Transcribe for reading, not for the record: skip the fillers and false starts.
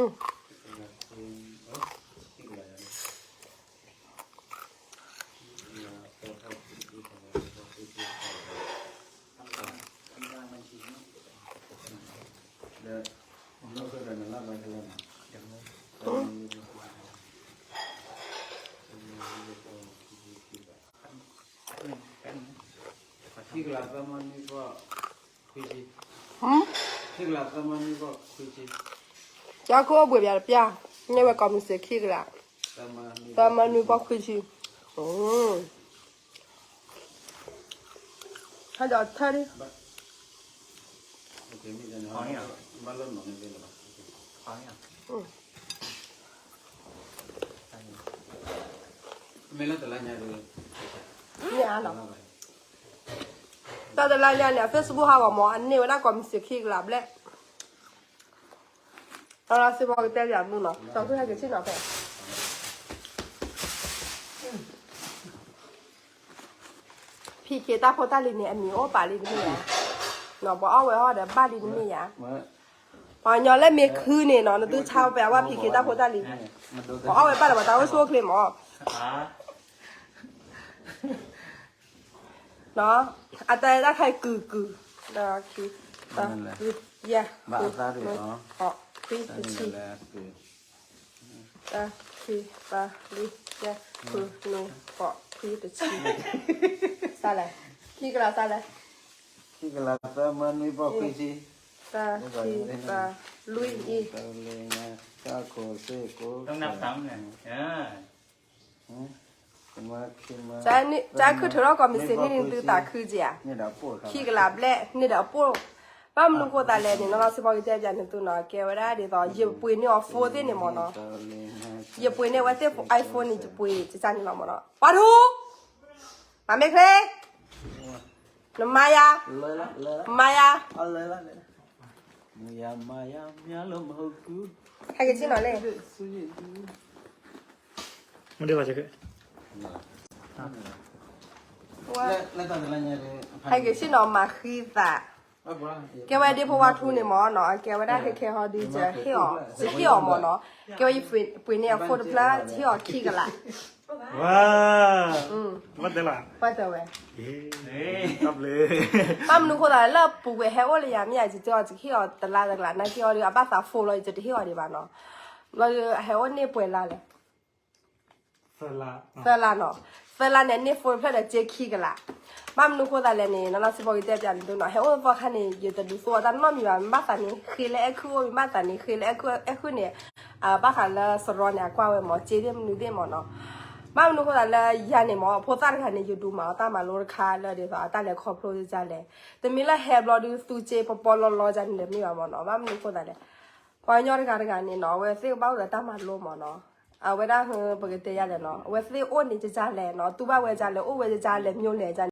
ที่กลับกันมันนี่ก็คุยจีที่กลับกันมันนี่ก็คุยจีจ้าก็บ่อยแบบจ้าเนี่ยว่าก็มีเสียขี้กันละแต่มันนี่ก็คุยจีถ้าจะท่าดิโอเคมีแต่เนาะบ้านเราหนุ่มเป็นหรอฟังยังไม่แล้วแต่ละอย่างเลยเนี่ยหรอแต่ละอย่างเนี่ย Facebook หาว่าหมออันนี้ว่าน่าก็มีเสียขี้กันละแหละเราสิบอกแต่อย่างนู้นเนาะตอนที่ให้กินชิ้นหน่อยไปพี่เคต้าโพต้าลินเนี่ยอันนี้โอ้ปาลินนี่นะเนาะบอกเอาไว้ว่าเดี๋ยวบ้านลินนี่อ่ะพอย้อนแล้วมีคืนเนี่ยเนาะนั่นตู้เช่าแปลว่าพี่เคต้าโพต้าลินบอกเอาไว้บ้านเราบอกตาว่าชั่วครีมอ๋อเนาะอาจจะได้ใครกือนะคือตาคือเย่บ้าตาดิอ๋อคือชีตาคือตาลิเย่คือหนูก็คือตัวชีซาเลยพี่กระซาเลยที่กลับกันมันนี่ก็คุยจีตาคือตาลุยอีตาเลยนะก้าโคเซ่โคต้องนับซ้ำเนี่ยจ้าคือเธอเราก็มีเส้นนี่ดูตาคือจ้ะขี้กระลาบแหละนี่เดี๋ยวปุ๊บป้ามันก็ตาแหละเนี่ยเราสิบอกจะจันตัวน้อยแกว่าได้เดี๋ยวยิบปุยนี่ออฟโฟเต้เนี่ยมั้งเนาะยิบปุยเนี่ยว่าเต้ไอโฟนนี่จะปุยจะจันนี่เรามั้งเนาะปะทูมาไม่เคยน้ำมายามายาลมหกูให้กินชิ้นหน่อยเลยมันเดี๋ยวจะคือแล้วตอนนั้นเนี่ยให้กินชิ้นหน่อยมาคือแต่แกว่าเดี๋ยวพอว่าทุนเนี่ยมั้งเนาะแกว่าได้แค่เขาดีจะให้ออกจะให้ออกมั้งเนาะแกว่าอีปุยเนี่ยโฟล์พลัสให้ออกขี้กันละว้าวัดเดล่ะวัดเดล่ะครับเลยป้ามันคนละเลิกปลูกไว้ให้โอเลยยังไม่อยากจะเจอจะขี้ออกตลาดนั่นขี้ออกดีกว่าป้าสาวโฟล์เลยจะขี้ออกดีบ้านเนาะเราให้โอเนี่ยป่วยละเลยเซลาเนาะเซลาเนี่ยโฟล์เพื่อจะเจ๊ขี้กันละป้ามันคนละเลยเนี่ยนั่นสิบอกอีเจ๊จันดูเนาะให้โอพอแค่นี้อยู่แต่ดูสัวแต่น้องมีบ้านตานี้คือแล้วคือมีบ้านตานี้คือแล้วคือเนี่ยป้าขันละสรอนเนี่ยกว่าไว้หมอเจ๊เดี๋ยวมันเดี๋ยวหมอเนาะบ้านนู้นคนละยาเนี่ยหมอพอตาขันเนี่ยอยู่ดูมาตามาโลดคาเลยเดี๋ยวตาเลยครอบครัวจะเลยแต่มีละแฮบเราดูตูเจปอลลอจันเดี๋ยวมีว่าหมอเนาะบ้านนู้นคนละเลยพอยอดการเนี่ยเนาะเว้ยซื้อบ้านเราตามาโลหมอเนาะเอาไว้ได้เฮอปกติยาเลยเนาะเว้ยซื้ออ้วนนี่จะจ่ายเลยเนาะตู้บ้านเว้ยจ่ายเลยโอ้เว้ยจะจ่ายเลยมีอยู่เลยจ่าย